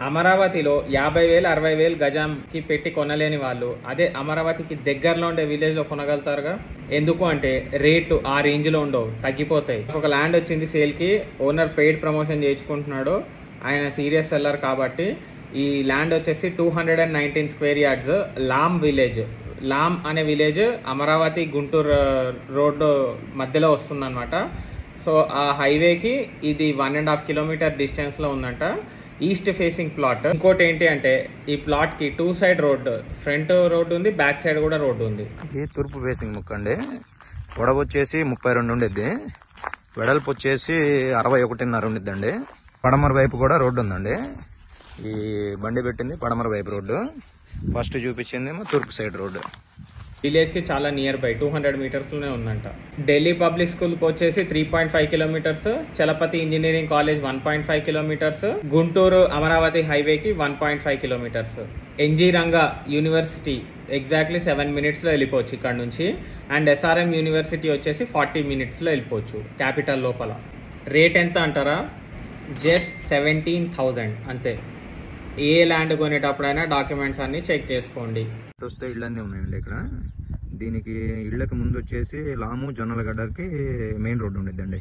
అమరావతిలో 50,000 60,000 గజంకి పెట్టి కొనలేని వాళ్ళు అదే అమరావతికి దగ్గరలో ఉండే విలేజ్ లో కొనగలుగుతారుగా. ఎందుకు అంటే రేట్లు ఆ రేంజ్ లో ఉండవు, తగ్గిపోతాయి. ఒక ల్యాండ్ వచ్చింది సేల్ కి, ఓనర్ పెయిడ్ ప్రమోషన్ చేయించుకుంటున్నాడు, ఆయన సీరియస్ సెల్లర్ కాబట్టి. ఈ ల్యాండ్ వచ్చేసి 219 square yards, Lam village. Lam అనే విలేజ్ అమరావతి గుంటూరు రోడ్డు మధ్యలో వస్తుందన్నమాట. సో ఆ హైవేకి ఇది 1.5 కిలోమీటర్ డిస్టెన్స్ లో ఉందంట. East facing plot. ఇంకోటి ఏంటి అంటే ఈ ప్లాట్ కి 2 సైడ్ రోడ్డు, ఫ్రంట్ రోడ్డు ఉంది, బ్యాక్ సైడ్ కూడా రోడ్డు ఉంది. ఇది తూర్పు ఫేసింగ్ ముక్క అండి. పొడవు వచ్చేసి 32 ఉండిద్ది, వెడల్పు వచ్చేసి 61.5 ఉండిద్దండి. పడమర వైపు కూడా రోడ్డు ఉందండి. ఈ బండి పెట్టింది పడమర వైపు రోడ్డు, ఫస్ట్ చూపించింది ఏమో తూర్పు సైడ్ రోడ్డు. విలేజ్ కి చాలా నియర్ బై 200 మీటర్స్ లోనే ఉందంట. ఢిల్లీ పబ్లిక్ స్కూల్ కి వచ్చేసి 3.5 kilometres, Chalapathi engineering college 1.5 kilometres, Guntur Amaravati హైవేకి 1.5 kilometres, NG Ranga university exactly 7 minutes లో వెళ్ళిపోవచ్చు ఇక్కడ నుంచి. అండ్ ఎస్ఆర్ఎం యూనివర్సిటీ వచ్చేసి 40 మినిట్స్ లో వెళ్ళిపోవచ్చు క్యాపిటల్ లోపల. రేట్ ఎంత అంటారా? జస్ట్ 17,000 అంతే. ఏ ల్యాండ్ కొనేటప్పుడైనా డాక్యుమెంట్స్ అన్ని చెక్ చేసుకోండి. వస్తే ఇళ్ళన్నీ ఉన్నాయండి ఇక్కడ. దీనికి ఇళ్ళకి ముందు వచ్చేసి లాము జొన్నలగడ్డకి మెయిన్ రోడ్డు ఉండిద్దండి.